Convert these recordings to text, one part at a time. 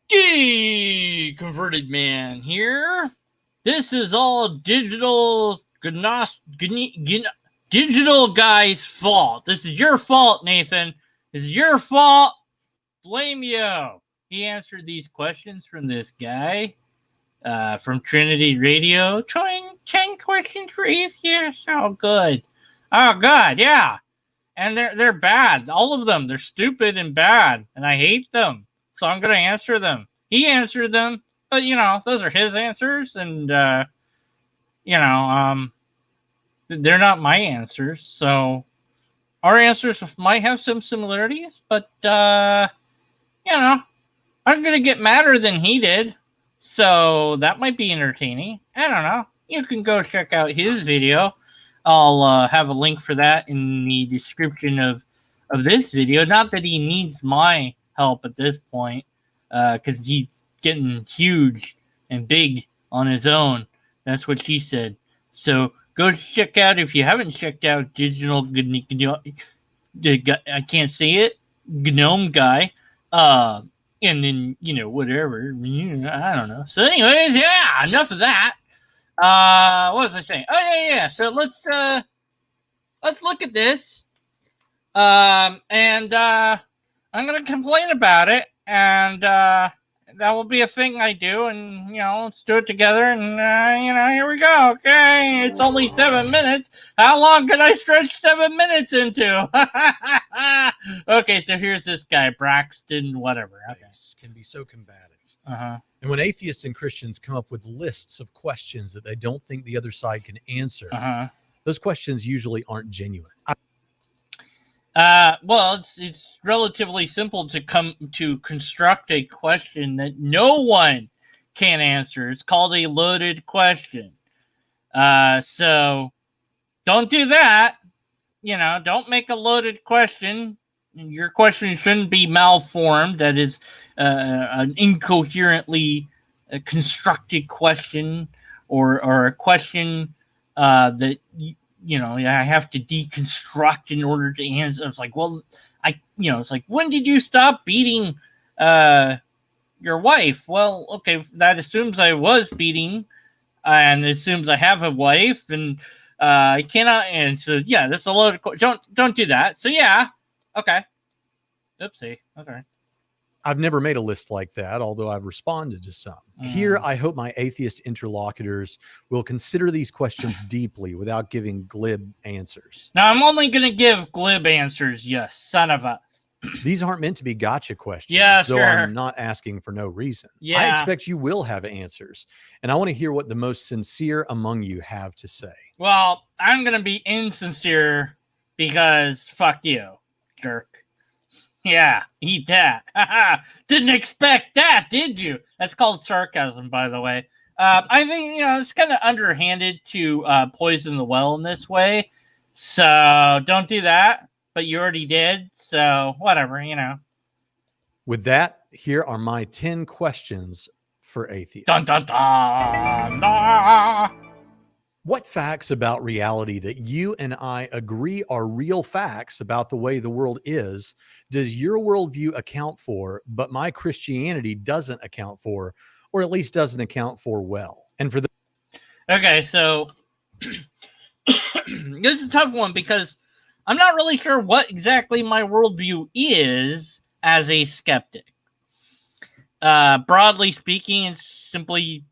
Converted man here. This is all Digital Gnosis, Digital Guy's fault. This is your fault, Nathan. This is your fault. Blame you. He answered these questions from this guy from Trinity Radio. 10 questions for atheists. Oh, good. Oh, good. Yeah. And they're bad. All of them. They're stupid and bad. And I hate them. So I'm going to answer them. He answered them. But, those are his answers. And, they're not my answers. So our answers might have some similarities. But, I'm going to get madder than he did. So that might be entertaining. I don't know. You can go check out his video. I'll have a link for that in the description of this video. Not that he needs my help at this point, because he's getting huge and big on his own. That's what she said. So go check out, if you haven't checked out Digital I can't say it, Gnome Guy. And then, whatever. I don't know. So anyways, yeah, enough of that. What was I saying? Oh, yeah. So let's look at this. And I'm going to complain about it. And that will be a thing I do. And, let's do it together. And, here we go. Okay. It's only 7 minutes. How long can I stretch 7 minutes into? Okay, so here's this guy, Braxton, whatever. Okay. Can be so combative. Uh-huh. And when atheists and Christians come up with lists of questions that they don't think the other side can answer, those questions usually aren't genuine. Well, it's relatively simple to construct a question that no one can answer. It's called a loaded question. So don't do that. Don't make a loaded question. Your question shouldn't be malformed. That is an incoherently constructed question, or a question that I have to deconstruct in order to answer. It's like, well, it's like, when did you stop beating your wife? Well, okay, that assumes I was beating, and it assumes I have a wife, and I cannot. And so, yeah, that's a load of don't do that. So, yeah, okay. Oopsie. Okay. I've never made a list like that, although I've responded to some. Here, I hope my atheist interlocutors will consider these questions deeply without giving glib answers. Now, I'm only going to give glib answers, you son of a... These aren't meant to be gotcha questions, yeah, though sure. I'm not asking for no reason. Yeah. I expect you will have answers, and I want to hear what the most sincere among you have to say. Well, I'm going to be insincere because fuck you, jerk. Yeah, eat that. Didn't expect that, did you? That's called sarcasm, by the way. I think, it's kind of underhanded to poison the well in this way. So don't do that. But you already did. So whatever, With that, here are my 10 questions for atheists. Dun, dun, dun, dun. What facts about reality that you and I agree are real facts about the way the world is does your worldview account for, but my Christianity doesn't account for, or at least doesn't account for well? And for the okay, so this is a tough one because I'm not really sure what exactly my worldview is as a skeptic. Broadly speaking, it's simply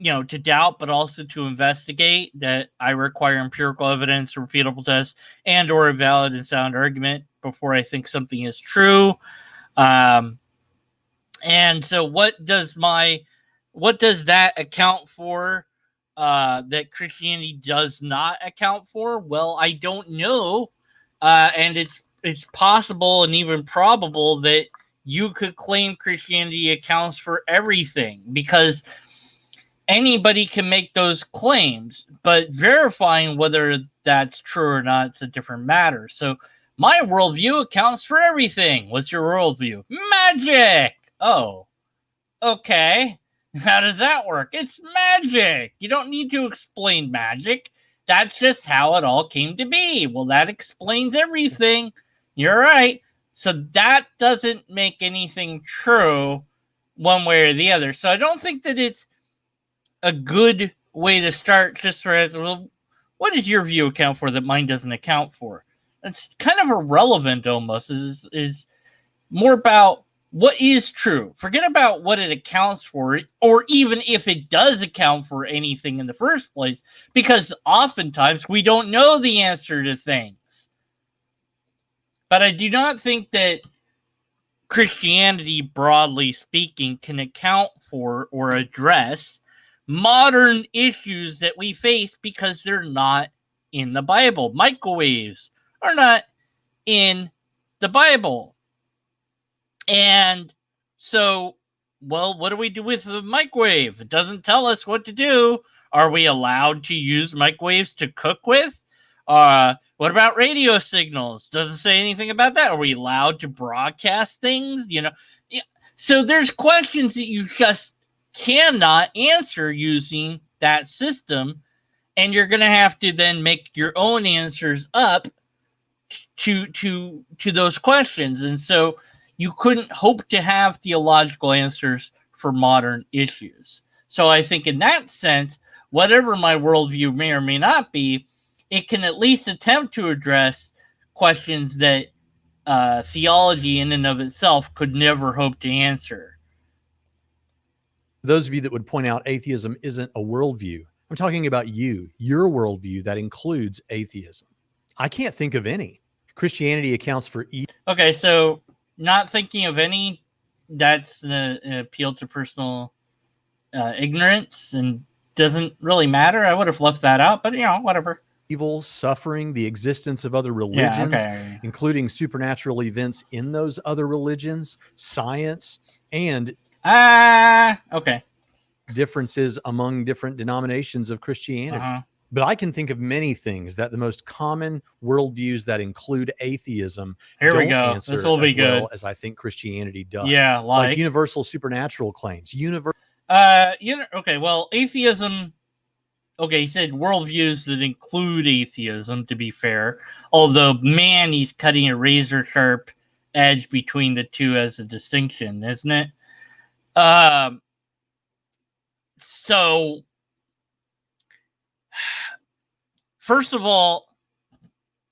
to doubt, but also to investigate, that I require empirical evidence, repeatable tests, and or a valid and sound argument before I think something is true. And so what does that account for that Christianity does not account for? Well, I don't know. And it's possible and even probable that you could claim Christianity accounts for everything, because anybody can make those claims, but verifying whether that's true or not is a different matter. So my worldview accounts for everything. What's your worldview? Magic! Oh, okay. How does that work? It's magic. You don't need to explain magic. That's just how it all came to be. Well, that explains everything. You're right. So that doesn't make anything true one way or the other. So I don't think that it's a good way to start just for, well, what does your view account for that mine doesn't account for? That's kind of irrelevant almost. Is more about what is true. Forget about what it accounts for, or even if it does account for anything in the first place, because oftentimes we don't know the answer to things. But I do not think that Christianity, broadly speaking, can account for or address modern issues that we face because they're not in the Bible. Microwaves are not in the Bible. And so, well, what do we do with the microwave? It doesn't tell us what to do. Are we allowed to use microwaves to cook with? What about radio signals? Doesn't say anything about that. Are we allowed to broadcast things? So there's questions that you just cannot answer using that system, and you're going to have to then make your own answers up to those questions. And so you couldn't hope to have theological answers for modern issues. So I think in that sense, whatever my worldview may or may not be, it can at least attempt to address questions that theology in and of itself could never hope to answer. Those of you that would point out atheism isn't a worldview, I'm talking about your worldview that includes atheism. I can't think of any. Christianity accounts for each. Okay, so not thinking of any, that's an appeal to personal ignorance and doesn't really matter. I would have left that out, but whatever. Evil, suffering, the existence of other religions, including supernatural events in those other religions, science, and differences among different denominations of Christianity. But I can think of many things that the most common worldviews that include atheism answer this will be good. Well as I think Christianity does. Yeah, like universal supernatural claims. Well, atheism. Okay, he said worldviews that include atheism, to be fair. Although, man, he's cutting a razor-sharp edge between the two as a distinction, isn't it? So, first of all,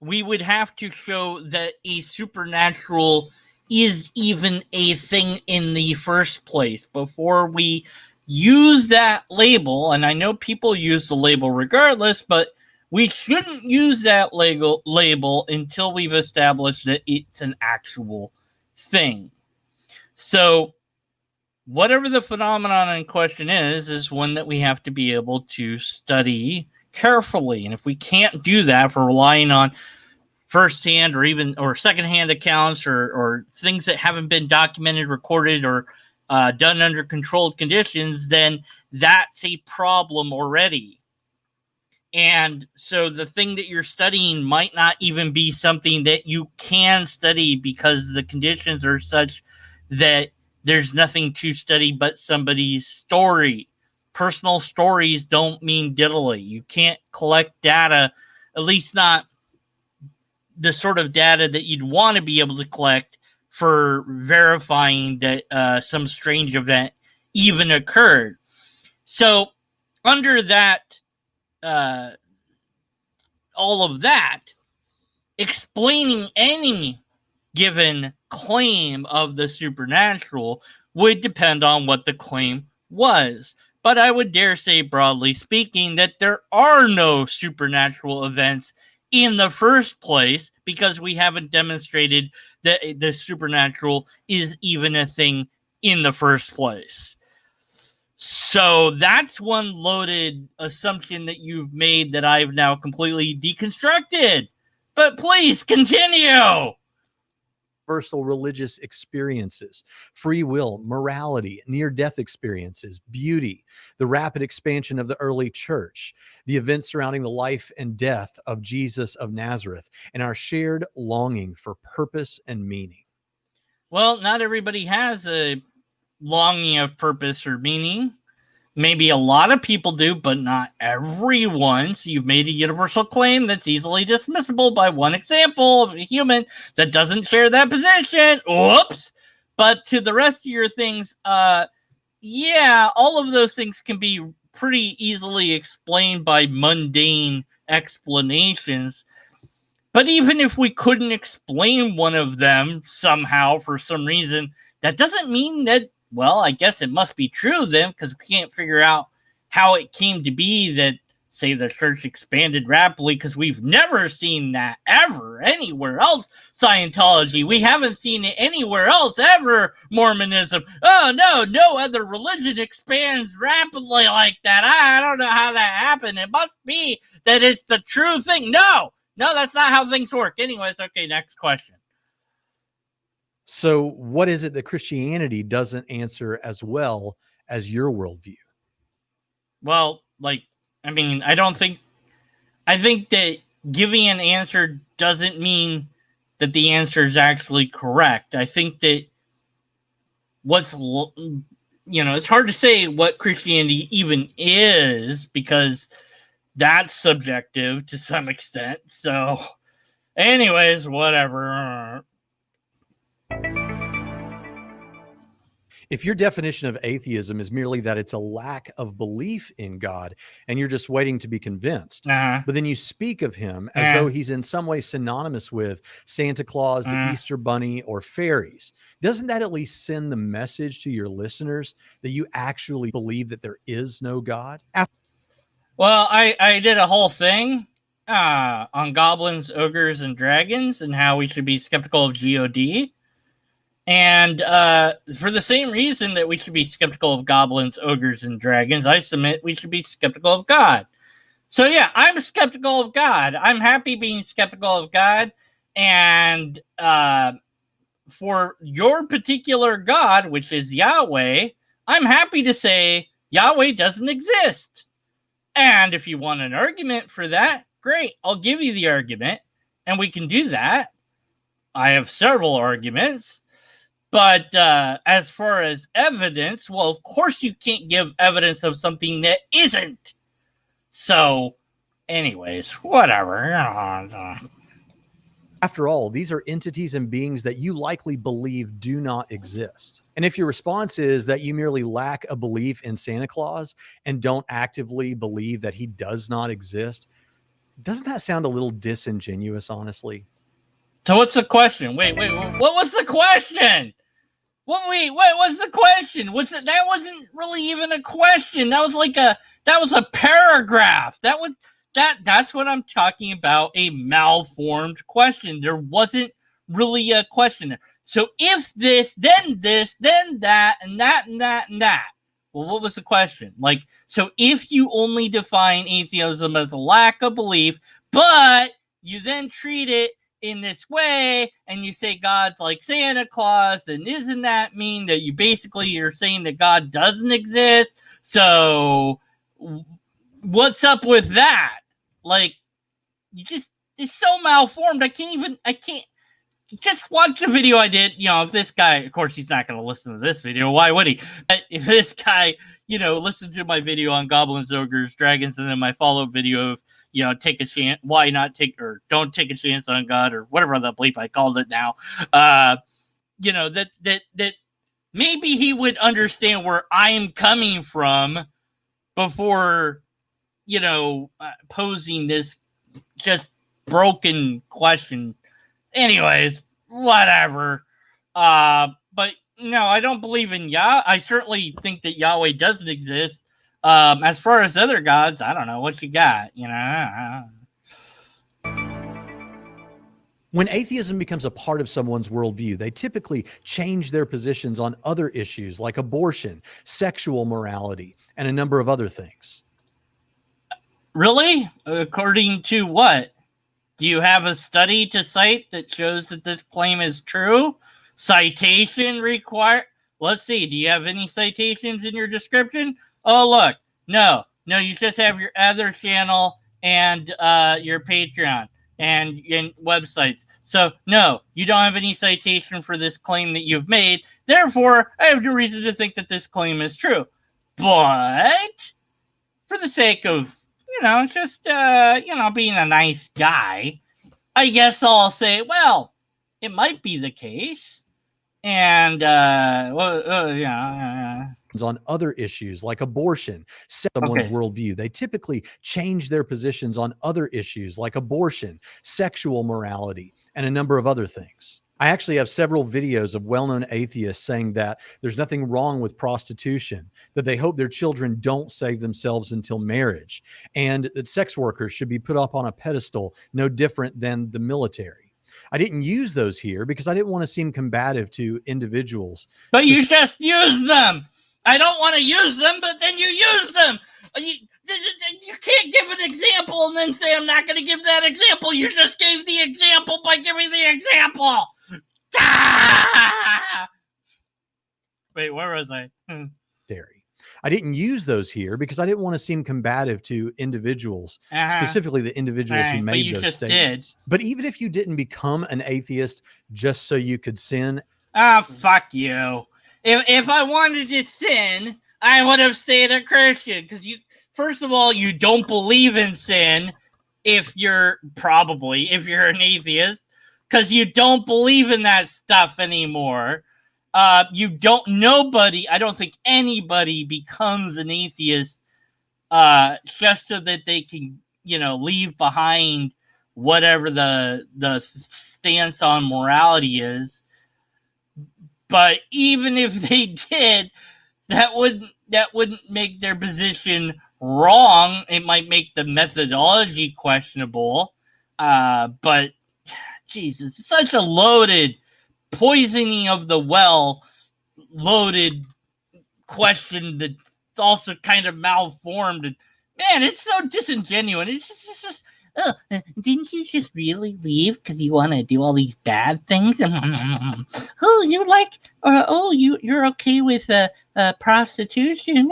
we would have to show that a supernatural is even a thing in the first place before we use that label. And I know people use the label regardless, but we shouldn't use that label until we've established that it's an actual thing. So whatever the phenomenon in question is one that we have to be able to study carefully. And if we can't do that, if we're relying on firsthand or secondhand accounts or things that haven't been documented, recorded, or done under controlled conditions, then that's a problem already. And so the thing that you're studying might not even be something that you can study because the conditions are such that there's nothing to study but somebody's story. Personal stories don't mean diddly. You can't collect data, at least not the sort of data that you'd want to be able to collect for verifying that some strange event even occurred. So under that, all of that, explaining any given claim of the supernatural would depend on what the claim was. But I would dare say, broadly speaking, that there are no supernatural events in the first place because we haven't demonstrated that the supernatural is even a thing in the first place. So that's one loaded assumption that you've made that I've now completely deconstructed. But please continue. Universal religious experiences, free will, morality, near-death experiences, beauty, the rapid expansion of the early church, the events surrounding the life and death of Jesus of Nazareth, and our shared longing for purpose and meaning. Well, not everybody has a longing of purpose or meaning. Maybe a lot of people do, but not everyone. So you've made a universal claim that's easily dismissible by one example of a human that doesn't share that position. Oops. But to the rest of your things, yeah, all of those things can be pretty easily explained by mundane explanations. But even if we couldn't explain one of them somehow for some reason, that doesn't mean that, well, I guess it must be true then, because we can't figure out how it came to be that, say, the church expanded rapidly, because we've never seen that ever anywhere else. Scientology, we haven't seen it anywhere else ever. Mormonism, oh no other religion expands rapidly like that. I don't know how that happened. It must be that it's the true thing. No, that's not how things work. Anyways, okay, next question. So what is it that Christianity doesn't answer as well as your worldview? Well, like, I mean, I think that giving an answer doesn't mean that the answer is actually correct. I think that it's hard to say what Christianity even is, because that's subjective to some extent. So, anyways, whatever. If your definition of atheism is merely that it's a lack of belief in God and you're just waiting to be convinced, but then you speak of him as though he's in some way synonymous with Santa Claus, the Easter Bunny, or fairies, doesn't that at least send the message to your listeners that you actually believe that there is no God? Well, I did a whole thing on goblins, ogres, and dragons, and how we should be skeptical of God. And for the same reason that we should be skeptical of goblins, ogres, and dragons, I submit we should be skeptical of God. So yeah, I'm skeptical of God. I'm happy being skeptical of God. And for your particular God, which is Yahweh, I'm happy to say Yahweh doesn't exist. And if you want an argument for that, great. I'll give you the argument, and we can do that. I have several arguments. But as far as evidence, well, of course you can't give evidence of something that isn't. So, anyways, whatever. After all, these are entities and beings that you likely believe do not exist. And if your response is that you merely lack a belief in Santa Claus and don't actively believe that he does not exist, doesn't that sound a little disingenuous, honestly? So what's the question? Wait, what was the question? What was the question? That wasn't really even a question. That was a paragraph. That's what I'm talking about, a malformed question. There wasn't really a question there. So if this, then that, and that, and that, and that. Well, what was the question? So if you only define atheism as a lack of belief, but you then treat it in this way, and you say God's like Santa Claus, then doesn't that mean that you're saying that God doesn't exist? So what's up with that? It's so malformed. I can't just watch the video I did. If this guy, of course, he's not going to listen to this video. Why would he? But if this guy, listened to my video on goblins, ogres, dragons, and then my follow-up video of, take a chance. Why not don't take a chance on God, or whatever the bleep I called it now. That maybe he would understand where I'm coming from before, posing this just broken question. Anyways, whatever. But no, I don't believe in Yah. I certainly think that Yahweh doesn't exist. As far as other gods, I don't know what you got, When atheism becomes a part of someone's worldview, they typically change their positions on other issues like abortion, sexual morality, and a number of other things. Really? According to what? Do you have a study to cite that shows that this claim is true? Citation required? Let's see. Do you have any citations in your description? Oh, look. No, you just have your other channel and your Patreon and websites. So, no, you don't have any citation for this claim that you've made. Therefore, I have no reason to think that this claim is true. But, for the sake of, just, being a nice guy, I guess I'll say, well, it might be the case. And, on other issues like abortion, someone's worldview. They typically change their positions on other issues like abortion, sexual morality, and a number of other things. I actually have several videos of well-known atheists saying that there's nothing wrong with prostitution, that they hope their children don't save themselves until marriage, and that sex workers should be put up on a pedestal no different than the military. I didn't use those here because I didn't want to seem combative to individuals. But you just use them. I don't want to use them, but then you use them. You can't give an example and then say I'm not going to give that example. You just gave the example by giving the example. Ah! Wait, where was I? Dairy. I didn't use those here because I didn't want to seem combative to individuals, specifically the individuals who made those statements. But even if you didn't become an atheist just so you could sin. Fuck you. If I wanted to sin, I would have stayed a Christian. Because first of all, you don't believe in sin if you're an atheist. Because you don't believe in that stuff anymore. I don't think anybody becomes an atheist just so that they can, leave behind whatever the stance on morality is. But even if they did, that wouldn't make their position wrong. It might make the methodology questionable. But Jesus, it's such a loaded poisoning of the well, loaded question that's also kind of malformed. And man, it's so disingenuous. It's just didn't you just really leave because you want to do all these bad things? You're okay with prostitution?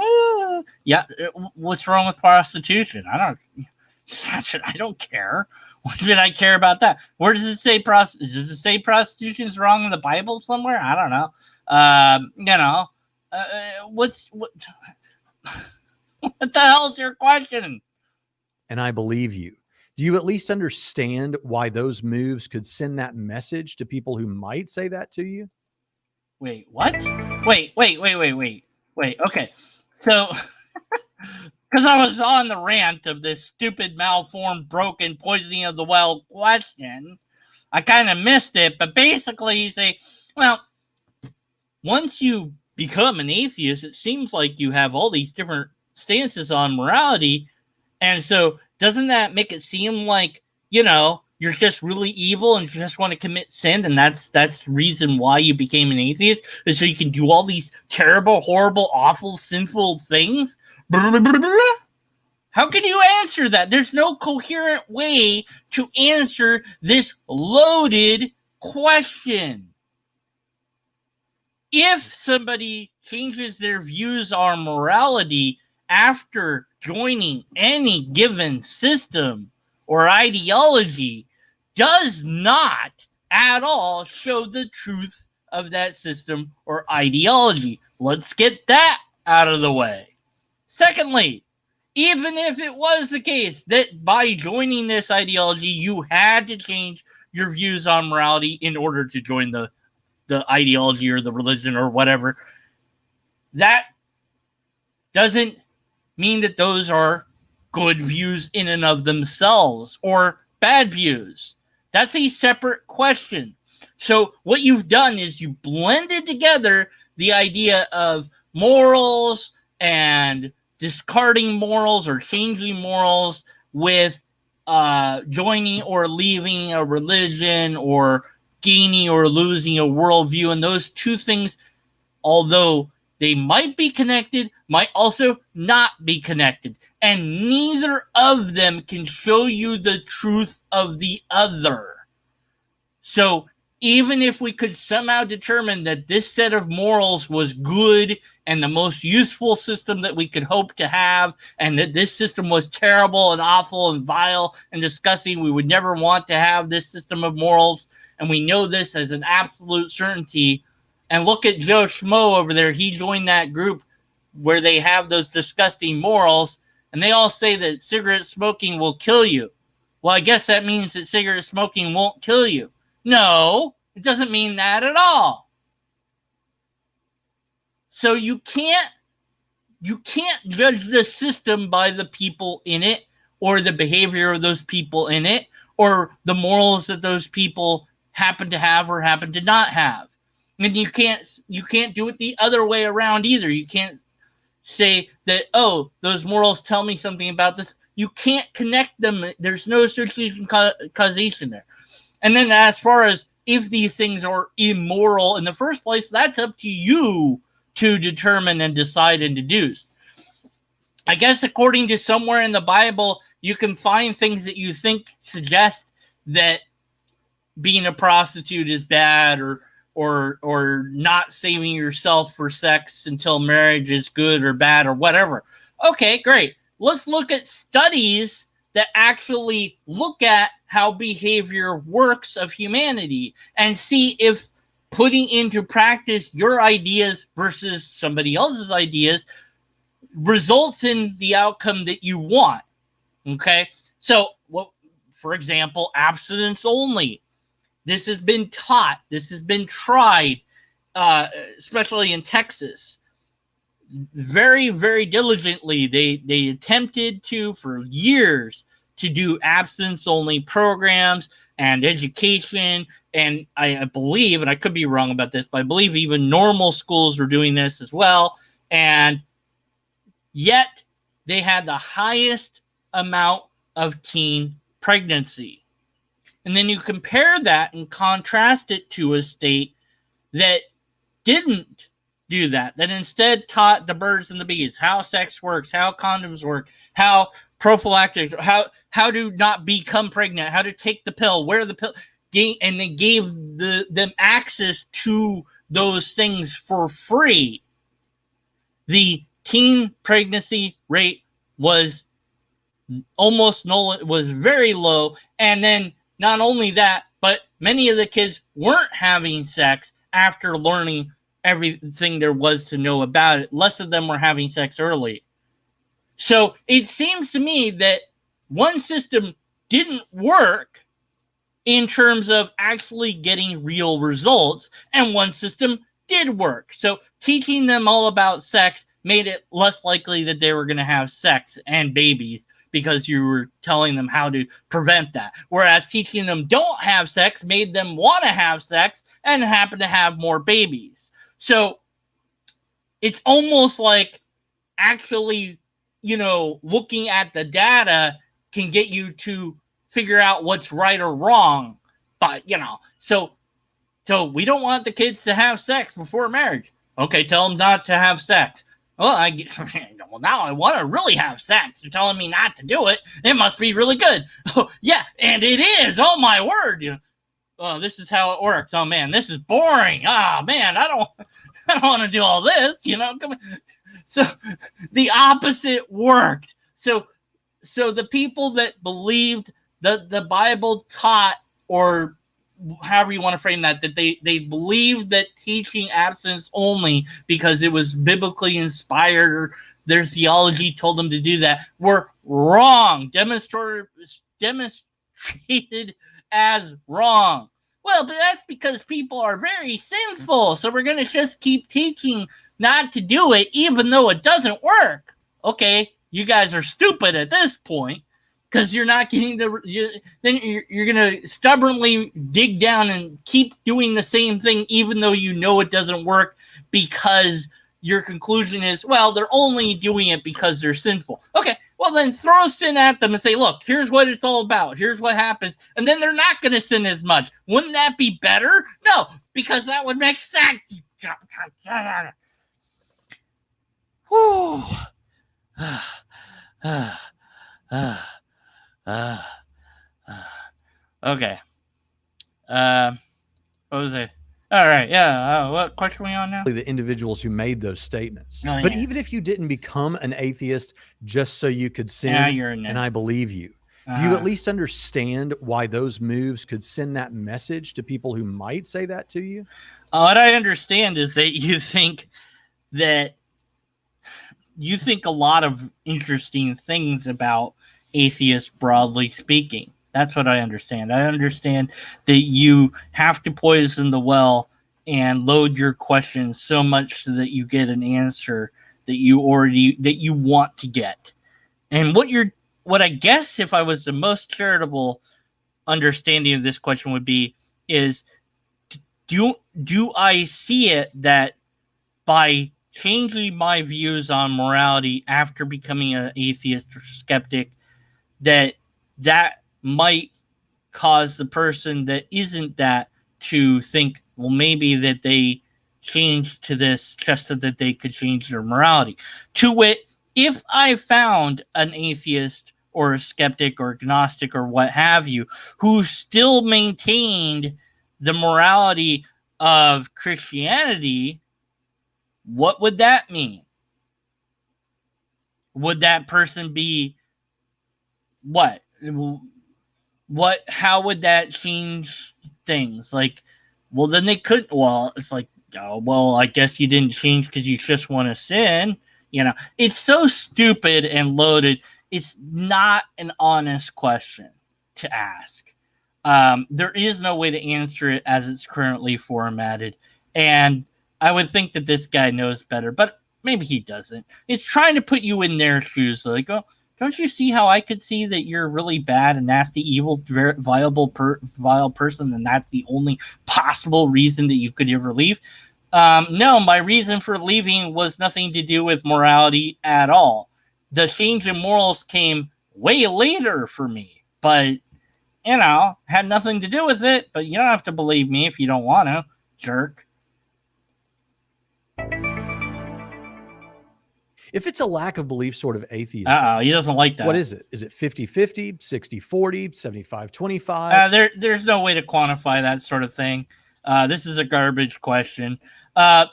Yeah, what's wrong with prostitution? I don't care. What should I care about that? Where does it say prostitution? Does it say prostitution is wrong in the Bible somewhere? I don't know. What the hell's your question? And I believe you. Do you at least understand why those moves could send that message to people who might say that to you? Wait, what? Wait. Okay. So, because I was on the rant of this stupid, malformed, broken, poisoning of the well question, I kind of missed it. But basically, you say, well, once you become an atheist, it seems like you have all these different stances on morality. And so doesn't that make it seem like, you're just really evil and you just want to commit sin, and that's the reason why you became an atheist, is so you can do all these terrible, horrible, awful, sinful things? How can you answer that? There's no coherent way to answer this loaded question. If somebody changes their views on morality after joining any given system or ideology, does not at all show the truth of that system or ideology. Let's get that out of the way. Secondly, even if it was the case that by joining this ideology, you had to change your views on morality in order to join the ideology or the religion or whatever, that doesn't mean that those are good views in and of themselves or bad views. That's a separate question. So what you've done is you blended together the idea of morals and discarding morals or changing morals with joining or leaving a religion or gaining or losing a worldview. And those two things, although they might be connected, might also not be connected. And neither of them can show you the truth of the other. So even if we could somehow determine that this set of morals was good and the most useful system that we could hope to have, and that this system was terrible and awful and vile and disgusting, we would never want to have this system of morals, and we know this as an absolute certainty. And look at Joe Schmo over there. He joined that group where they have those disgusting morals, and they all say that cigarette smoking will kill you. Well, I guess that means that cigarette smoking won't kill you. No, it doesn't mean that at all. So you can't you can't judge the system by the people in it, or the behavior of those people in it, or the morals that those people happen to have or happen to not have. And you can't do it the other way around either. You can't say that, oh, those morals tell me something about this. You can't connect them. There's no association causation there. And then as far as if these things are immoral in the first place, that's up to you to determine and decide and deduce. I guess according to somewhere in the Bible, you can find things that you think suggest that being a prostitute is bad, or not saving yourself for sex until marriage is good or bad or whatever. Okay, great. Let's look at studies that actually look at how behavior works of humanity and see if putting into practice your ideas versus somebody else's ideas results in the outcome that you want. Okay? So, for example, abstinence only. This has been taught. This has been tried, especially in Texas. Very, very diligently. They attempted to, for years, to do abstinence-only programs and education. And I believe, and I could be wrong about this, but I believe even normal schools were doing this as well. And yet, they had the highest amount of teen pregnancy. And then you compare that and contrast it to a state that didn't do that instead taught the birds and the bees how sex works, how condoms work, how prophylactic, how to not become pregnant, how to take the pill, where the pill, and they gave them access to those things for free. The teen pregnancy rate was almost null, was very low, and then not only that, but many of the kids weren't having sex after learning everything there was to know about it. Less of them were having sex early. So it seems to me that one system didn't work in terms of actually getting real results, and one system did work. So teaching them all about sex made it less likely that they were going to have sex and babies, because you were telling them how to prevent that. Whereas teaching them don't have sex made them want to have sex and happen to have more babies. So it's almost like actually, looking at the data can get you to figure out what's right or wrong. But, so we don't want the kids to have sex before marriage. Okay, tell them not to have sex. Well, now I want to really have sex. You're telling me not to do it. It must be really good. Oh, yeah, and it is. Oh, my word. Oh, this is how it works. Oh, man, this is boring. Ah, man, I don't want to do all this. Come on. So the opposite worked. So the people that believed that the Bible taught, or however you want to frame that they believed that teaching abstinence only because it was biblically inspired, or their theology told them to do that, were wrong. Demonstrated as wrong. Well, but that's because people are very sinful, so we're going to just keep teaching not to do it, even though it doesn't work. Okay, you guys are stupid at this point, because you're not getting then you're going to stubbornly dig down and keep doing the same thing, even though you know it doesn't work, because your conclusion is, well, they're only doing it because they're sinful. Okay, well, then throw sin at them and say, look, here's what it's all about. Here's what happens. And then they're not going to sin as much. Wouldn't that be better? No, because that would make sense. Whew. Okay. What was it? All right. Yeah. What question are we on now? The individuals who made those statements. Oh, but yeah. even if you didn't become an atheist just so you could sin, and I believe you, do you at least understand why those moves could send that message to people who might say that to you? What I understand is that you think a lot of interesting things about atheists, broadly speaking. That's what I understand. I understand that you have to poison the well and load your questions so much so that you get an answer that you want to get. And what I guess, if I was the most charitable understanding of this question would be, is do I see it that by changing my views on morality after becoming an atheist or skeptic, that might cause the person that isn't that to think, well, maybe that they changed to this just so that they could change their morality. To wit, if I found an atheist or a skeptic or agnostic or what have you who still maintained the morality of Christianity, what would that mean? Would that person be what? How would that change things? Like, well, then they could, well, it's like, oh, well, I guess you didn't change because you just want to sin. It's so stupid and loaded. It's not an honest question to ask. There is no way to answer it as it's currently formatted. And I would think that this guy knows better, but maybe he doesn't. It's trying to put you in their shoes. Like, oh, don't you see how I could see that you're really bad, and nasty, evil, vile person, and that's the only possible reason that you could ever leave? No, my reason for leaving was nothing to do with morality at all. The change in morals came way later for me, but, had nothing to do with it. But you don't have to believe me if you don't want to, jerk. If it's a lack of belief sort of atheism, he doesn't like that. What is it? Is it 50-50, 60-40, 75-25? There's no way to quantify that sort of thing. This is a garbage question. I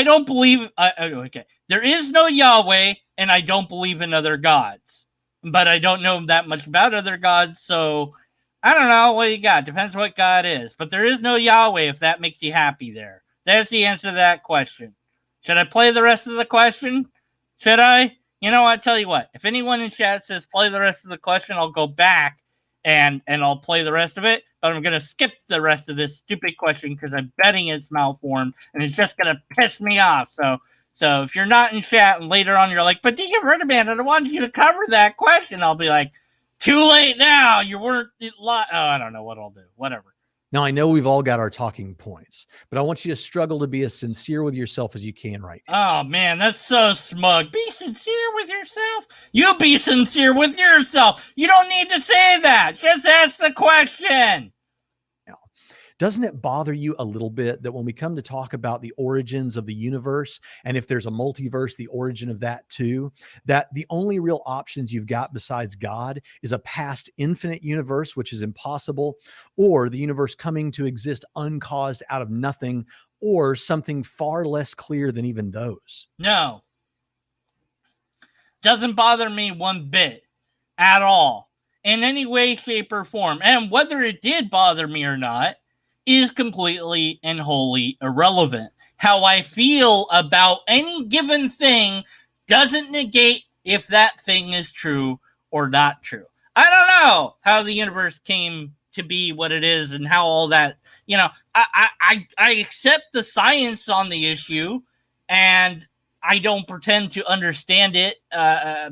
don't believe... okay. There is no Yahweh, and I don't believe in other gods. But I don't know that much about other gods, so I don't know what you got. Depends what God is. But there is no Yahweh, if that makes you happy there. That's the answer to that question. Should I play the rest of the question? Should I? You know what? Tell you what. If anyone in chat says play the rest of the question, I'll go back and I'll play the rest of it. But I'm going to skip the rest of this stupid question because I'm betting it's malformed and it's just going to piss me off. So if you're not in chat and later on you're like, but Deacon Ferdinand, I wanted you to cover that question, I'll be like, too late now. You weren't. I don't know what I'll do. Whatever. Now, I know we've all got our talking points, but I want you to struggle to be as sincere with yourself as you can right now. Oh, man, that's so smug. Be sincere with yourself. You be sincere with yourself. You don't need to say that. Just ask the question. Doesn't it bother you a little bit that when we come to talk about the origins of the universe, and if there's a multiverse, the origin of that too, that the only real options you've got besides God is a past infinite universe, which is impossible, or the universe coming to exist uncaused out of nothing, or something far less clear than even those? No. Doesn't bother me one bit at all in any way, shape, or form. And whether it did bother me or not is completely and wholly irrelevant. How I feel about any given thing doesn't negate if that thing is true or not true. I don't know how the universe came to be what it is and how all that, I accept the science on the issue, and I don't pretend to understand it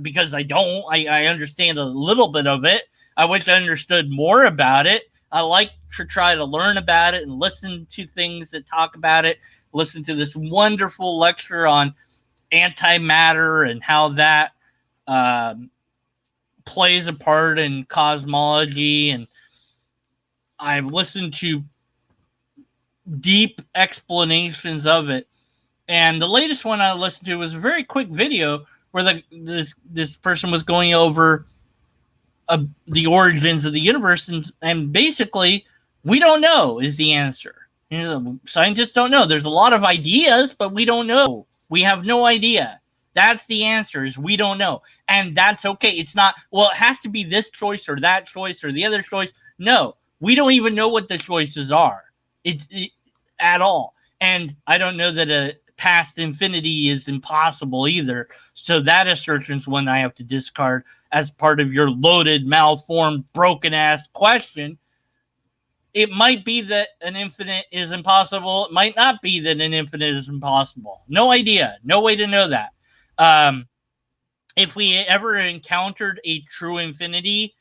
because I don't. I understand a little bit of it. I wish I understood more about it. I like to try to learn about it and listen to things that talk about it. Listen to this wonderful lecture on antimatter and how that plays a part in cosmology. And I've listened to deep explanations of it. And the latest one I listened to was a very quick video where this person was going over the origins of the universe, and basically, we don't know is the answer. Scientists don't know. There's a lot of ideas, but we don't know. We have no idea. That's the answer, is we don't know. And that's okay. It's not, well, it has to be this choice or that choice or the other choice. No, we don't even know what the choices are at all. And I don't know that a past infinity is impossible either. So that assertion's one I have to discard as part of your loaded, malformed, broken-ass question. It might be that an infinite is impossible. It might not be that an infinite is impossible. No idea. No way to know that. If we ever encountered a true infinity,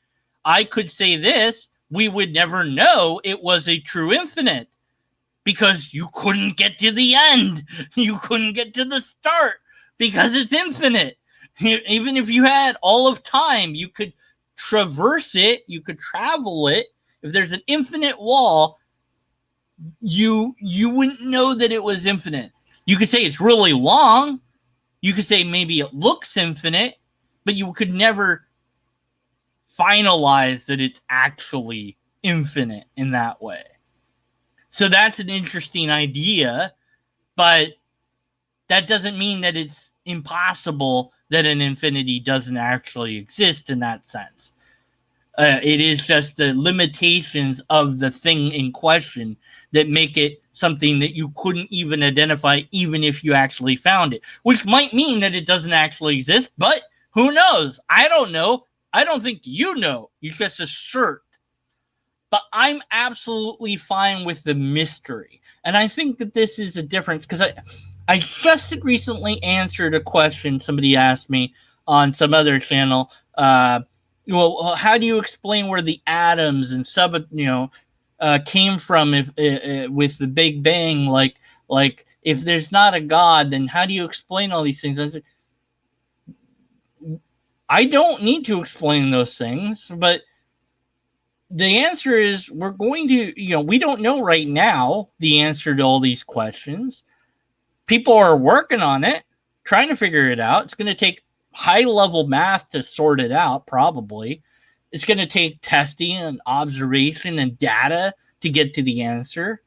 I could say this: we would never know it was a true infinite because you couldn't get to the end. You couldn't get to the start because it's infinite. Even if you had all of time, you could traverse it, you could travel it. If there's an infinite wall, you wouldn't know that it was infinite. You could say it's really long. You could say maybe it looks infinite, but you could never finalize that it's actually infinite in that way. So that's an interesting idea, but that doesn't mean that it's impossible that an infinity doesn't actually exist in that sense. It is just the limitations of the thing in question that make it something that you couldn't even identify even if you actually found it, which might mean that it doesn't actually exist, but who knows? I don't know. I don't think you know. You just assert. But I'm absolutely fine with the mystery. And I think that this is a difference because I just had recently answered a question somebody asked me on some other channel. Well, how do you explain where the atoms and came from if with the Big Bang? Like if there's not a God, then how do you explain all these things? I said, I don't need to explain those things, but the answer is we're going to, we don't know right now the answer to all these questions. People are working on it, trying to figure it out. It's going to take high-level math to sort it out, probably. It's going to take testing and observation and data to get to the answer.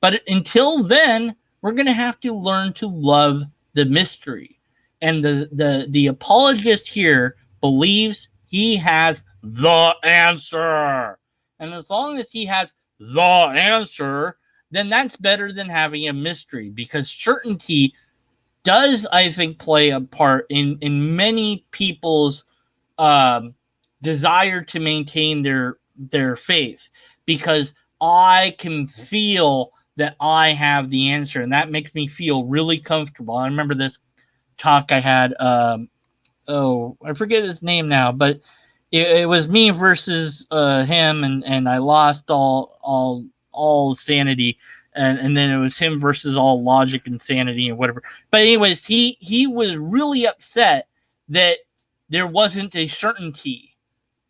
But until then, we're going to have to learn to love the mystery. And the apologist here believes he has the answer. And as long as he has the answer, then that's better than having a mystery, because certainty does, I think, play a part in many people's desire to maintain their faith, because I can feel that I have the answer, and that makes me feel really comfortable. I remember this talk I had, I forget his name now, but it was me versus him, and I lost all sanity, and then it was him versus all logic and sanity and whatever. But anyways, he was really upset that there wasn't a certainty.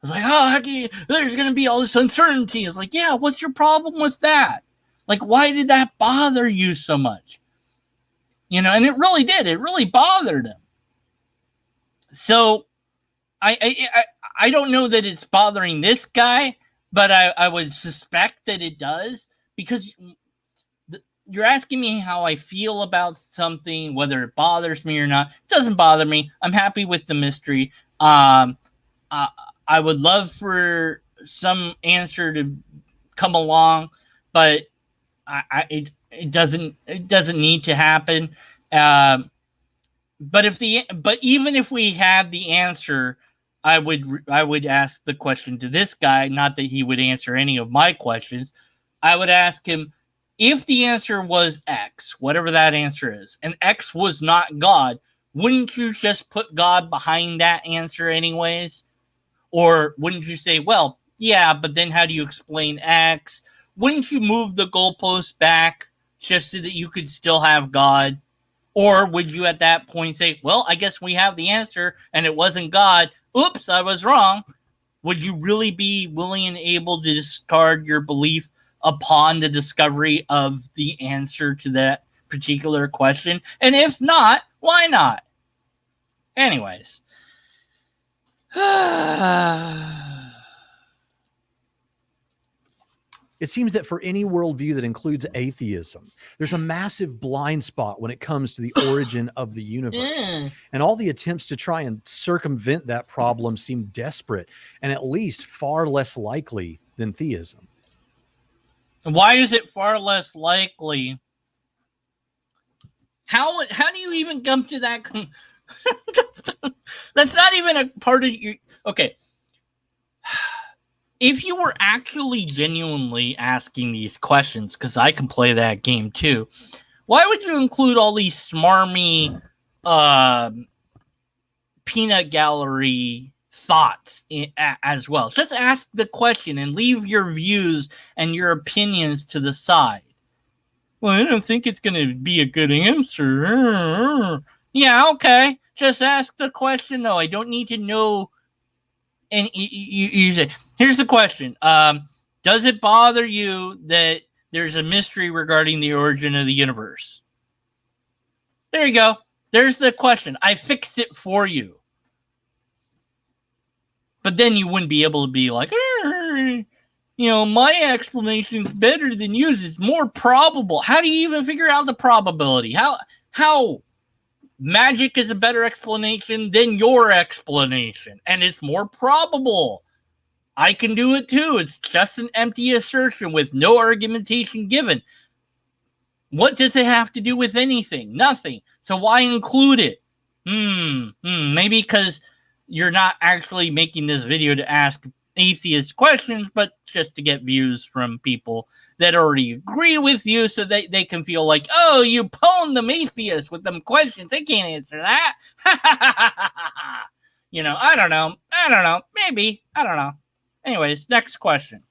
I was like, oh, how can you, there's going to be all this uncertainty. It's like, yeah, what's your problem with that? Like, why did that bother you so much? And it really did. It really bothered him. So I don't know that it's bothering this guy, but I would suspect that it does, because you're asking me how I feel about something, whether it bothers me or not. It doesn't bother me. I'm happy with the mystery. I would love for some answer to come along, but it doesn't need to happen. But even if we had the answer, I would ask the question to this guy, not that he would answer any of my questions. I would ask him, if the answer was X, whatever that answer is, and X was not God, wouldn't you just put God behind that answer anyways? Or wouldn't you say, well, yeah, but then how do you explain X? Wouldn't you move the goalpost back just so that you could still have God? Or would you at that point say, well, I guess we have the answer and it wasn't God. Oops, I was wrong. Would you really be willing and able to discard your belief upon the discovery of the answer to that particular question? And if not, why not? Anyways. It seems that for any worldview that includes atheism, there's a massive blind spot when it comes to the origin of the universe. And all the attempts to try and circumvent that problem seem desperate and at least far less likely than theism. Why is it far less likely? How do you even come to that? That's not even a part of your... Okay. If you were actually genuinely asking these questions, because I can play that game too, why would you include all these smarmy peanut gallery thoughts as well. Just ask the question and leave your views and your opinions to the side. Well, I don't think it's going to be a good answer. Yeah, okay. Just ask the question, though. I don't need to know. And you say, here's the question. Does it bother you that there's a mystery regarding the origin of the universe? There you go. There's the question. I fixed it for you. But then you wouldn't be able to be like, my explanation's better than yours. It's more probable. How do you even figure out the probability? How magic is a better explanation than your explanation, and it's more probable. I can do it too. It's just an empty assertion with no argumentation given. What does it have to do with anything? Nothing. So why include it? Maybe because you're not actually making this video to ask atheist questions, but just to get views from people that already agree with you so that they can feel like, oh, you pwned them atheists with them questions. They can't answer that. I don't know. Maybe. I don't know. Anyways, next question.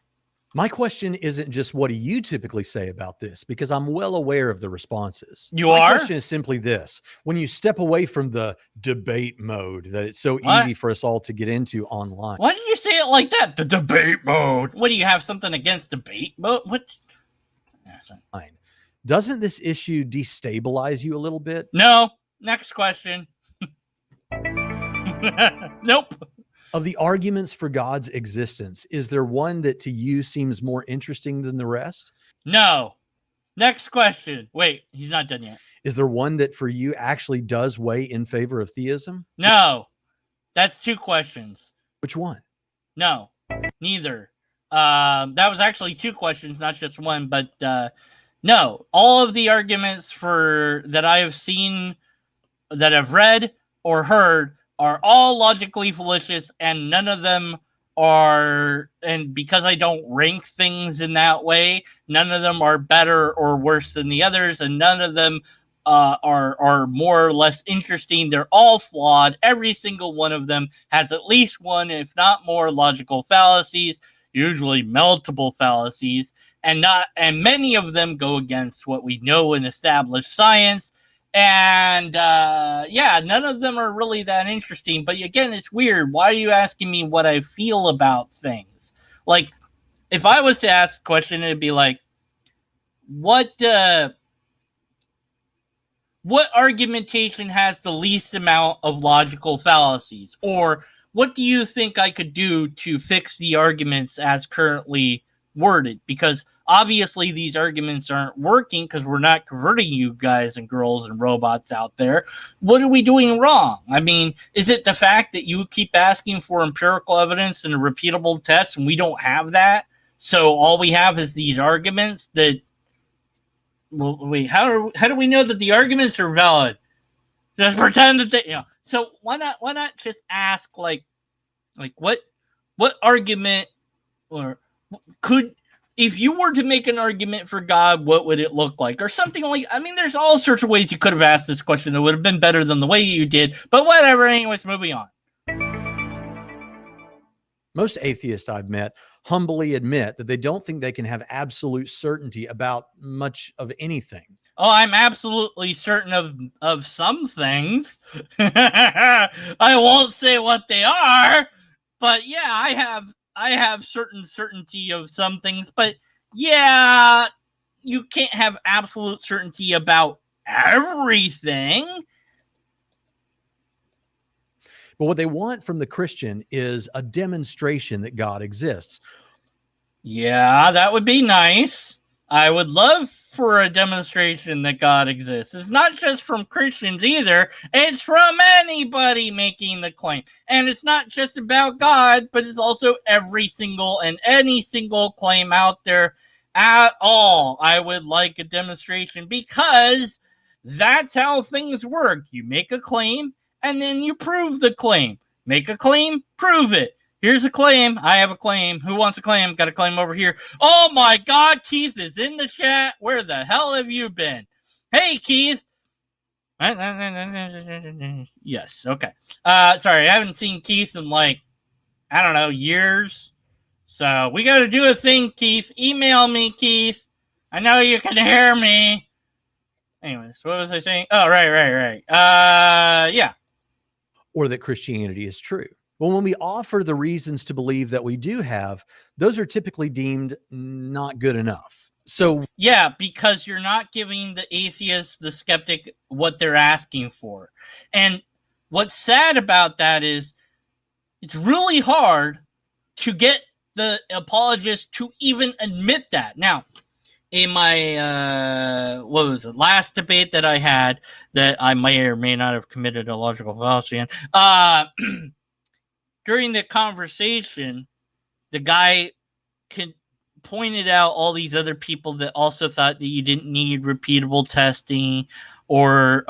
My question isn't just what do you typically say about this, because I'm well aware of the responses. My question is simply this. When you step away from the debate mode that it's so easy for us all to get into online. Why did you say it like that? The debate mode. What, do you have something against debate mode? What? Doesn't this issue destabilize you a little bit? No. Next question. Nope. Of the arguments for God's existence, is there one that to you seems more interesting than the rest? No. Next question. Wait, he's not done yet. Is there one that for you actually does weigh in favor of theism? No. That's 2 questions. Which one? No, neither. That was actually 2 questions, not just one, but no. All of the arguments that I have seen, that I've read or heard, are all logically fallacious, and none of them are, and because I don't rank things in that way, none of them are better or worse than the others, and none of them are more or less interesting. They're all flawed. Every single one of them has at least one, if not more, logical fallacies, usually multiple fallacies, and many of them go against what we know in established science. And none of them are really that interesting. But again, it's weird. Why are you asking me what I feel about things? Like, if I was to ask a question, it'd be like, what argumentation has the least amount of logical fallacies? Or what do you think I could do to fix the arguments as currently worded? Because obviously these arguments aren't working because we're not converting you guys and girls and robots out there. What are we doing wrong? I mean, is it the fact that you keep asking for empirical evidence and a repeatable test and we don't have that? So all we have is these arguments that, well, wait, how do we know that the arguments are valid? Just pretend that they, so why not just ask like what argument, or could, if you were to make an argument for God, what would it look like? Or something like, I mean, there's all sorts of ways you could have asked this question that would have been better than the way you did, but whatever. Anyways, moving on. Most atheists I've met humbly admit that they don't think they can have absolute certainty about much of anything. Oh, I'm absolutely certain of some things. I won't say what they are, but yeah, I have certain certainty of some things, but yeah, you can't have absolute certainty about everything. But what they want from the Christian is a demonstration that God exists. Yeah, that would be nice. I would love for a demonstration that God exists. It's not just from Christians either. It's from anybody making the claim. And it's not just about God, but it's also every single and any single claim out there at all. I would like a demonstration because that's how things work. You make a claim and then you prove the claim. Make a claim, prove it. Here's a claim. I have a claim. Who wants a claim? Got a claim over here. Oh my God, Keith is in the chat. Where the hell have you been? Hey, Keith. Yes. Okay. Sorry, I haven't seen Keith in like, I don't know, years. So we got to do a thing, Keith. Email me, Keith. I know you can hear me. Anyways, what was I saying? Oh, right. Yeah. Or that Christianity is true. Well, when we offer the reasons to believe that we do have, those are typically deemed not good enough. So yeah, because you're not giving the atheist, the skeptic, what they're asking for. And what's sad about that is it's really hard to get the apologist to even admit that. Now, in my what was it, last debate that I had that I may or may not have committed a logical fallacy in, during the conversation, the guy pointed out all these other people that also thought that you didn't need repeatable testing or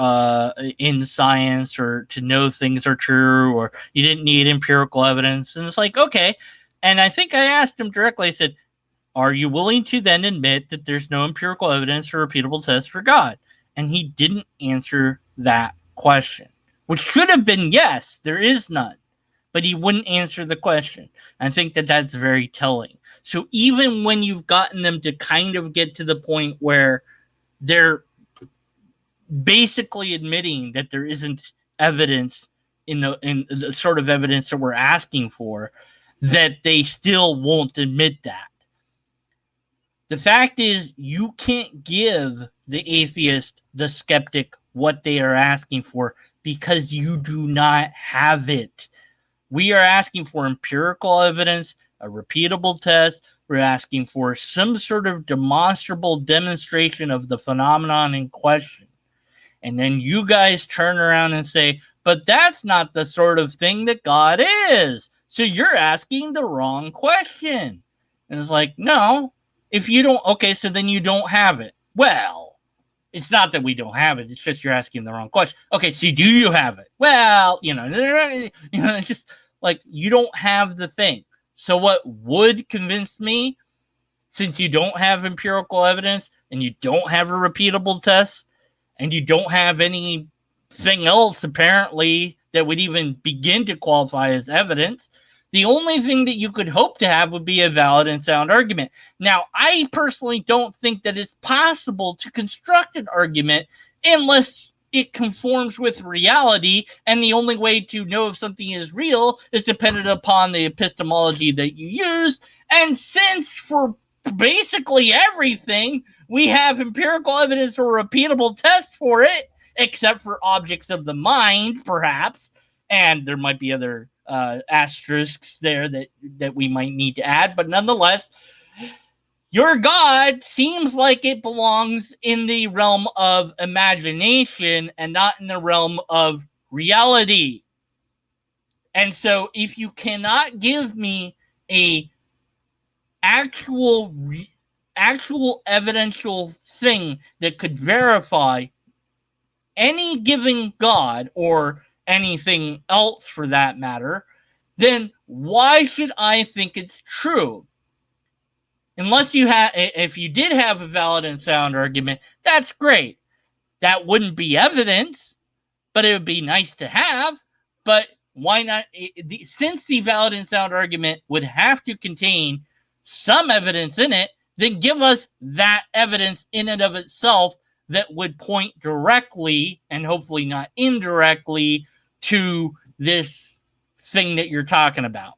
in science or to know things are true, or you didn't need empirical evidence. And it's like, okay. And I think I asked him directly, I said, are you willing to then admit that there's no empirical evidence or repeatable tests for God? And he didn't answer that question, which should have been yes, there is none. But he wouldn't answer the question. I think that that's very telling. So even when you've gotten them to kind of get to the point where they're basically admitting that there isn't evidence in the sort of evidence that we're asking for, that they still won't admit that. The fact is, you can't give the atheist, the skeptic, what they are asking for because you do not have it. We are asking for empirical evidence, a repeatable test. We're asking for some sort of demonstrable demonstration of the phenomenon in question. And then you guys turn around and say, but that's not the sort of thing that God is. So you're asking the wrong question. And it's like, no, if you don't, okay, so then you don't have it. Well, it's not that we don't have it. It's just you're asking the wrong question. Okay, so do you have it? Well, it's just like you don't have the thing. So what would convince me, since you don't have empirical evidence and you don't have a repeatable test and you don't have anything else apparently that would even begin to qualify as evidence, the only thing that you could hope to have would be a valid and sound argument. Now, I personally don't think that it's possible to construct an argument unless it conforms with reality, and the only way to know if something is real is dependent upon the epistemology that you use. And since for basically everything we have empirical evidence or repeatable tests for it, except for objects of the mind, perhaps, and there might be other asterisks there that we might need to add, but nonetheless, your God seems like it belongs in the realm of imagination and not in the realm of reality. And so if you cannot give me a actual evidential thing that could verify any given God or anything else for that matter, then why should I think it's true? Unless you have, if you did have a valid and sound argument, that's great. That wouldn't be evidence, but it would be nice to have. But why not? Since the valid and sound argument would have to contain some evidence in it, then give us that evidence in and of itself that would point directly and hopefully not indirectly to this thing that you're talking about.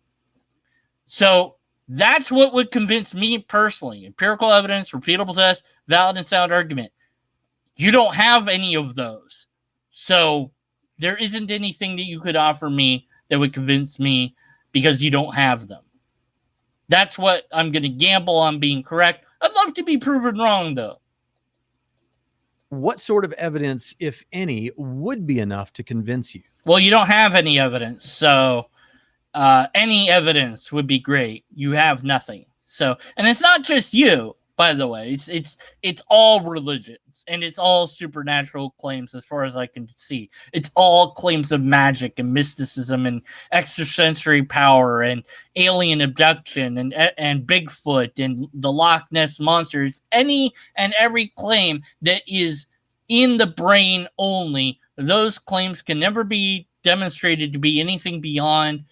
So that's what would convince me personally. Empirical evidence, repeatable test, valid and sound argument. You don't have any of those. So there isn't anything that you could offer me that would convince me because you don't have them. That's what I'm going to gamble on being correct. I'd love to be proven wrong, though. What sort of evidence, if any, would be enough to convince you? Well, you don't have any evidence, so any evidence would be great. You have nothing. So, and it's not just you, by the way. It's all religions and it's all supernatural claims, as far as I can see. It's all claims of magic and mysticism and extrasensory power and alien abduction and Bigfoot and the Loch Ness monsters. Any and every claim that is in the brain only those claims can never be demonstrated to be anything beyond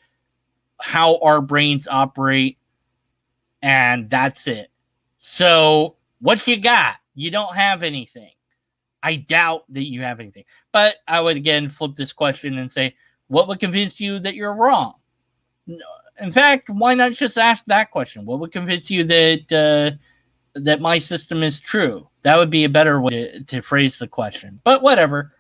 how our brains operate, and that's it. So what you got? You don't have anything. I doubt that you have anything. But I would again flip this question and say, what would convince you that you're wrong? In fact, why not just ask that question? What would convince you that that my system is true? That would be a better way to phrase the question. But whatever.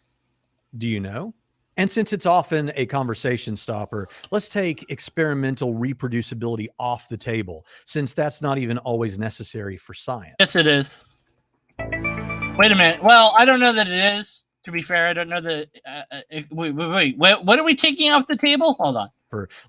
Do you know? And since it's often a conversation stopper, let's take experimental reproducibility off the table, since that's not even always necessary for science. Yes, it is. Wait a minute. Well, I don't know that it is. To be fair, I don't know that. Wait. What are we taking off the table? Hold on.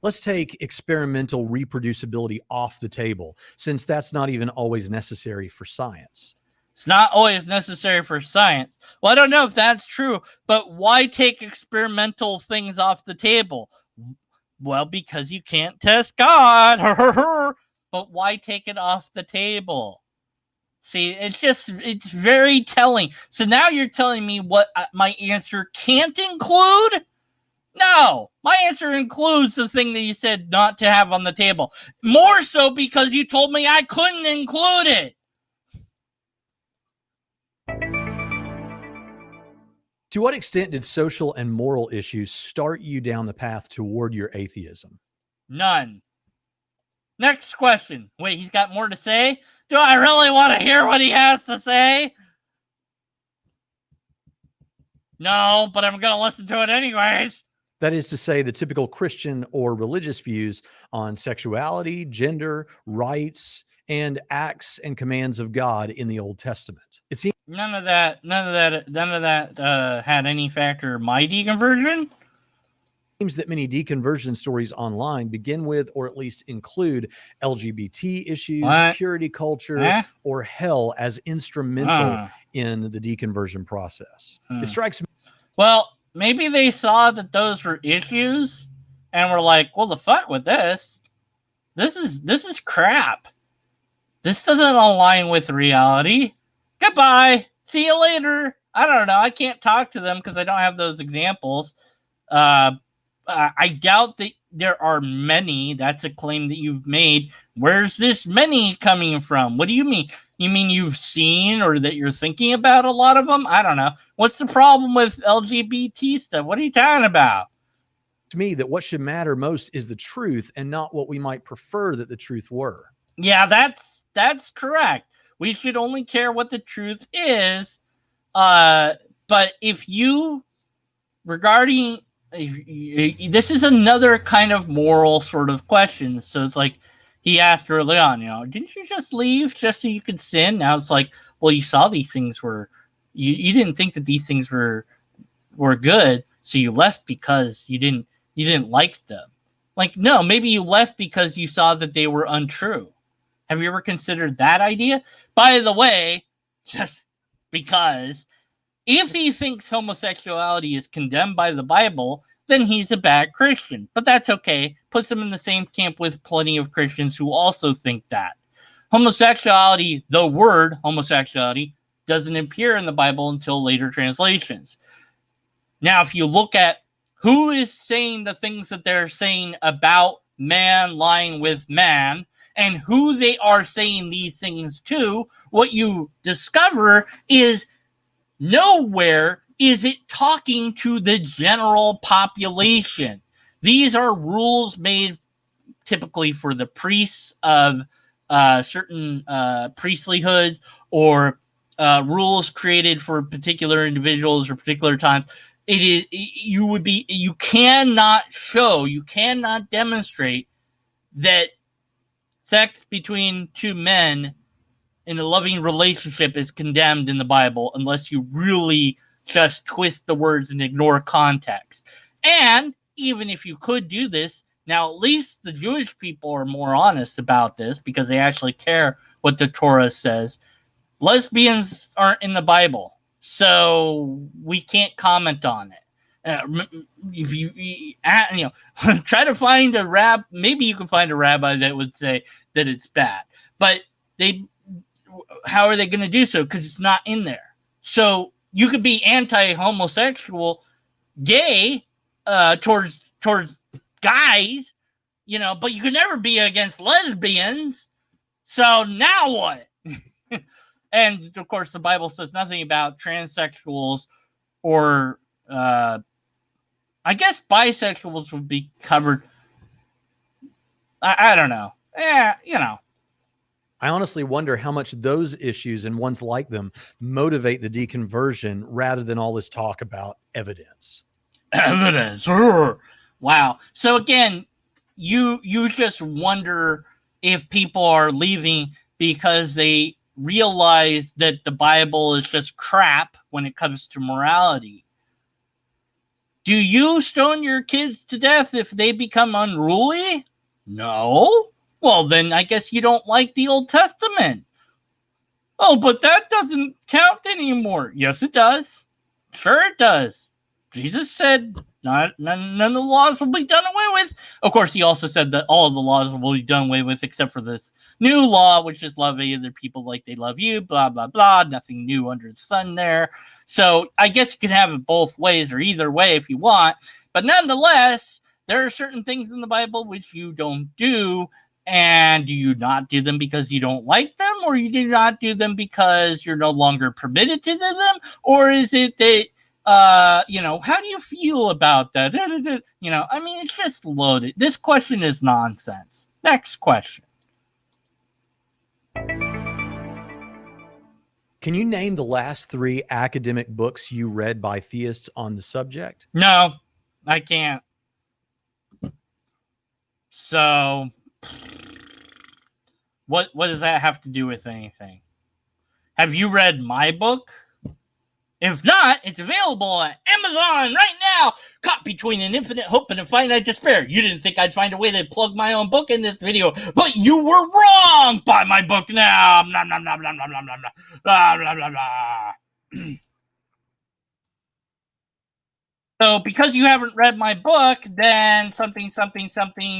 Let's take experimental reproducibility off the table, since that's not even always necessary for science. It's not always necessary for science. Well, I don't know if that's true, but why take experimental things off the table? Well, because you can't test God. But why take it off the table? See, it's very telling. So now you're telling me what my answer can't include? No, my answer includes the thing that you said not to have on the table. More so because you told me I couldn't include it. To what extent did social and moral issues start you down the path toward your atheism? None. Next question. Wait, he's got more to say? Do I really want to hear what he has to say? No, but I'm going to listen to it anyways. That is to say, the typical Christian or religious views on sexuality, gender, rights, and acts and commands of God in the Old Testament. It seems none of that had any factor in my deconversion. Seems that many deconversion stories online begin with, or at least include, LGBT issues, purity culture, or hell as instrumental in the deconversion process. It strikes me. Well, maybe they saw that those were issues and were like, well, the fuck with this. This is crap. This doesn't align with reality. Goodbye. See you later. I don't know. I can't talk to them because I don't have those examples. I doubt that there are many. That's a claim that you've made. Where's this many coming from? What do you mean? You mean you've seen or that you're thinking about a lot of them? I don't know. What's the problem with LGBT stuff? What are you talking about? To me, that what should matter most is the truth and not what we might prefer that the truth were. Yeah, that's correct. We should only care what the truth is. But if you, regarding, this is another kind of moral sort of question. So it's like he asked early on, didn't you just leave just so you could sin? Now it's like, well, you saw these things were, you didn't think that these things were good, so you left because you didn't like them. Like, no, maybe you left because you saw that they were untrue. Have you ever considered that idea? By the way, just because, if he thinks homosexuality is condemned by the Bible, then he's a bad Christian. But that's okay. Puts him in the same camp with plenty of Christians who also think that. Homosexuality, the word homosexuality, doesn't appear in the Bible until later translations. Now, if you look at who is saying the things that they're saying about man lying with man, and who they are saying these things to, what you discover is nowhere is it talking to the general population. These are rules made typically for the priests of certain priestleyhoods, or rules created for particular individuals or particular times. You cannot demonstrate that sex between two men in a loving relationship is condemned in the Bible unless you really just twist the words and ignore context. And even if you could do this, now at least the Jewish people are more honest about this because they actually care what the Torah says. Lesbians aren't in the Bible, so we can't comment on it. If you try to find a maybe you can find a rabbi that would say that it's bad, but how are they going to do so? Because it's not in there. So you could be anti-homosexual, gay towards guys, you know, but you could never be against lesbians. So now what? And of course, the Bible says nothing about transsexuals or I guess bisexuals would be covered. I don't know. You know. I honestly wonder how much those issues and ones like them motivate the deconversion rather than all this talk about evidence. Evidence. Wow. So again, you just wonder if people are leaving because they realize that the Bible is just crap when it comes to morality. Do you stone your kids to death if they become unruly? No. Well, then I guess you don't like the Old Testament. Oh, but that doesn't count anymore. Yes, it does. Sure it does. Jesus said none of the laws will be done away with. Of course, he also said that all of the laws will be done away with except for this new law, which is love other people like they love you, blah, blah, blah. Nothing new under the sun there. So I guess you can have it both ways or either way if you want. But nonetheless, there are certain things in the Bible which you don't do. And do you not do them because you don't like them? Or you do not do them because you're no longer permitted to do them? Or is it that, you know, how do you feel about that? You know, I mean, it's just loaded. This question is nonsense. Next question. Can you name the last 3 academic books you read by theists on the subject? No, I can't. So what does that have to do with anything? Have you read my book? If not, it's available at Amazon right now. Caught between an infinite hope and a finite despair. You didn't think I'd find a way to plug my own book in this video, but you were wrong. Buy my book now. Blah, blah, blah, blah, blah, blah, blah, blah, blah, blah, blah. So because you haven't read my book, then something,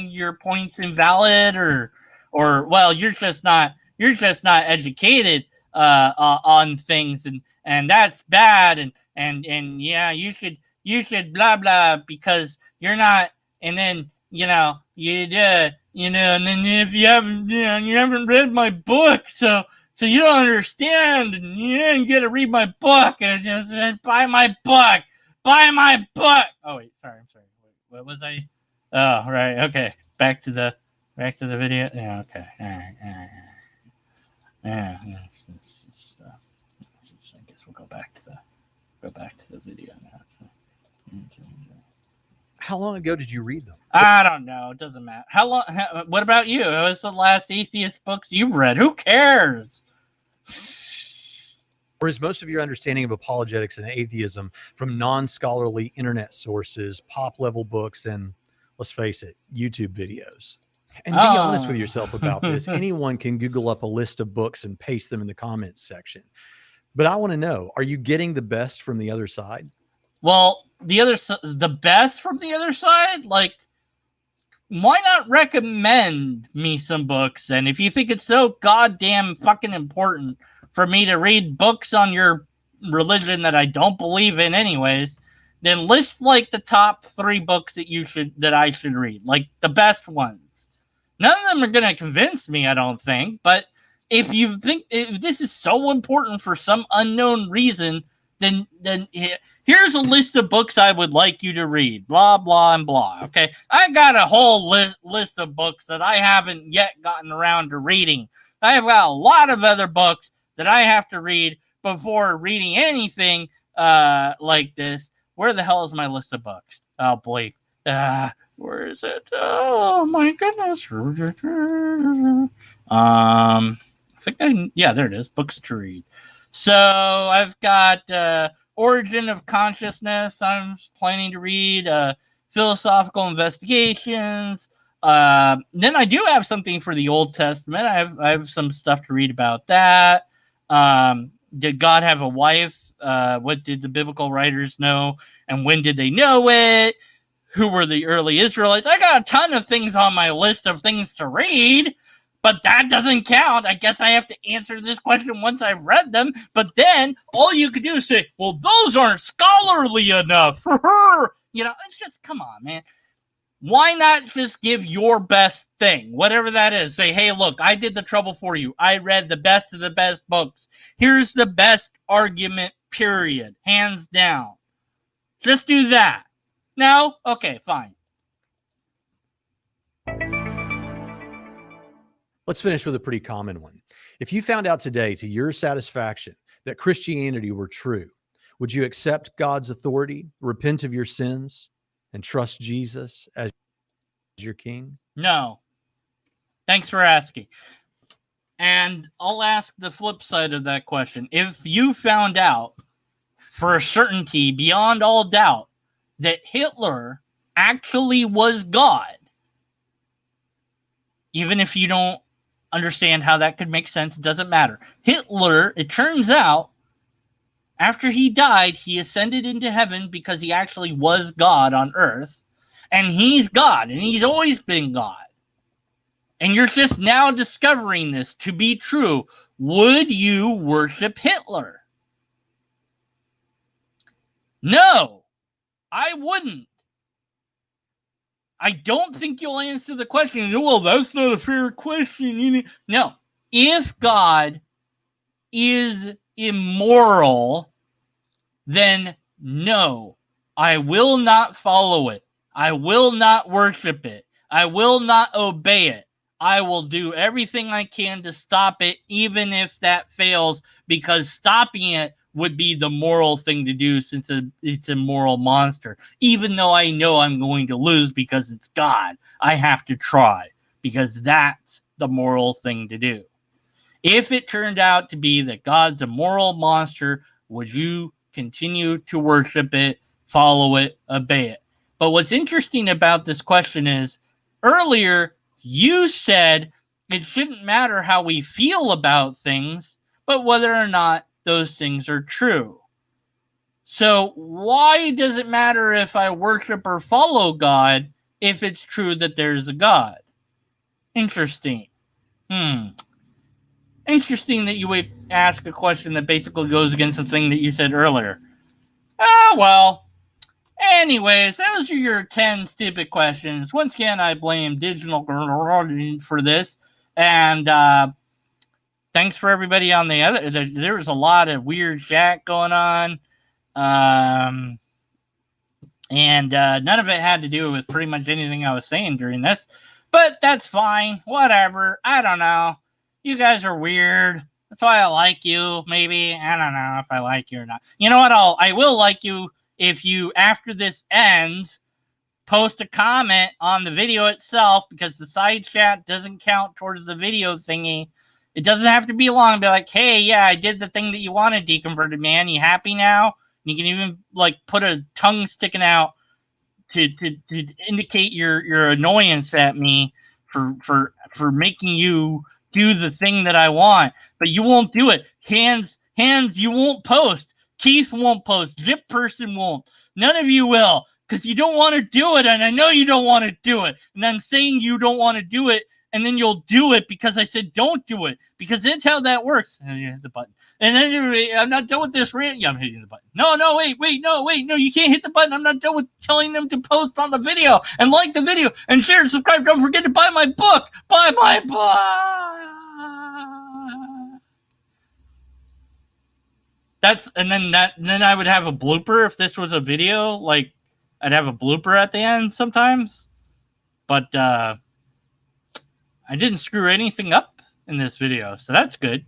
your point's invalid, or well, you're just not educated on things, and that's bad, and yeah, you should blah blah because you're not, and then you know and then if you haven't read my book, so you don't understand, and you didn't get to read my book, and just buy my book. Buy my book. Oh wait, sorry. I'm sorry. Wait, what was I? Oh right, okay. Back to the video. Yeah, okay. All right. Yeah. I guess we'll go back to the video now. How long ago did you read them? I don't know. It doesn't matter. How long? What about you? What was the last atheist books you've read? Who cares? Or is most of your understanding of apologetics and atheism from non-scholarly internet sources, pop-level books, and, let's face it, YouTube videos? And be honest with yourself about this. Anyone can Google up a list of books and paste them in the comments section. But I want to know, are you getting the best from the other side? Well, the best from the other side? Like, why not recommend me some books? And if you think it's so goddamn fucking important for me to read books on your religion that I don't believe in anyways, then list like the top 3 books that I should read, like the best ones. None of them are going to convince me, I don't think, but if you think if this is so important for some unknown reason, then here's a list of books I would like you to read, blah, blah, and blah, okay? I got a whole list of books that I haven't yet gotten around to reading. I have got a lot of other books that I have to read before reading anything like this. Where the hell is my list of books? Oh, boy. Where is it? Oh, my goodness. Yeah, there it is. Books to read. So I've got Origin of Consciousness. I'm planning to read Philosophical Investigations. Then I do have something for the Old Testament. I have some stuff to read about that. Did God have a wife? What did the biblical writers know? And when did they know it? Who were the early Israelites? I got a ton of things on my list of things to read, but that doesn't count. I guess I have to answer this question once I've read them. But then all you could do is say, well, those aren't scholarly enough. It's just, come on, man. Why not just give your best thing, whatever that is? Say, hey, look, I did the trouble for you. I read the best of the best books. Here's the best argument, period. Hands down. Just do that. No? Okay, fine. Let's finish with a pretty common one. If you found out today, to your satisfaction, that Christianity were true, would you accept God's authority, repent of your sins, and trust Jesus as your king? No. Thanks for asking. And I'll ask the flip side of that question. If you found out for a certainty, beyond all doubt, that Hitler actually was God, even if you don't understand how that could make sense, it doesn't matter. Hitler, it turns out, after he died, he ascended into heaven because he actually was God on earth. And he's God, and he's always been God. And you're just now discovering this to be true. Would you worship Hitler? No, I wouldn't. I don't think you'll answer the question. Well, that's not a fair question. No. If God is immoral, then no, I will not follow it. I will not worship it. I will not obey it. I will do everything I can to stop it, even if that fails, because stopping it would be the moral thing to do, since it's a moral monster. Even though I know I'm going to lose because it's God, I have to try, because that's the moral thing to do. If it turned out to be that God's a moral monster, would you continue to worship it, follow it, obey it? But what's interesting about this question is, earlier you said it shouldn't matter how we feel about things, but whether or not those things are true. So why does it matter if I worship or follow God if it's true that there's a God? Interesting. Interesting that you would ask a question that basically goes against the thing that you said earlier. Well. Anyways, those are your 10 stupid questions. Once again, I blame Digital Gnosis for this. And thanks for everybody on the other. There was a lot of weird chat going on. And none of it had to do with pretty much anything I was saying during this. But that's fine. Whatever. I don't know. You guys are weird. That's why I like you, maybe. I don't know if I like you or not. You know what? I will like you if you, after this ends, post a comment on the video itself, because the side chat doesn't count towards the video thingy. It doesn't have to be long. Be like, hey, yeah, I did the thing that you wanted, Deconverted Man. You happy now? You can even put a tongue sticking out to indicate your annoyance at me for making you do the thing that I want. But you won't do it. Hands, you won't post. Keith won't post. Zip Person won't. None of you will, because you don't want to do it, and I know you don't want to do it. And I'm saying you don't want to do it, and then you'll do it because I said don't do it, because that's how that works. And you hit the button. And then I'm not done with this rant. Yeah, I'm hitting the button. No, wait, you can't hit the button. I'm not done with telling them to post on the video and like the video and share and subscribe. Don't forget to buy my book. Buy my book. Then I would have a blooper if this was a video. I'd have a blooper at the end sometimes. But I didn't screw anything up in this video, so that's good.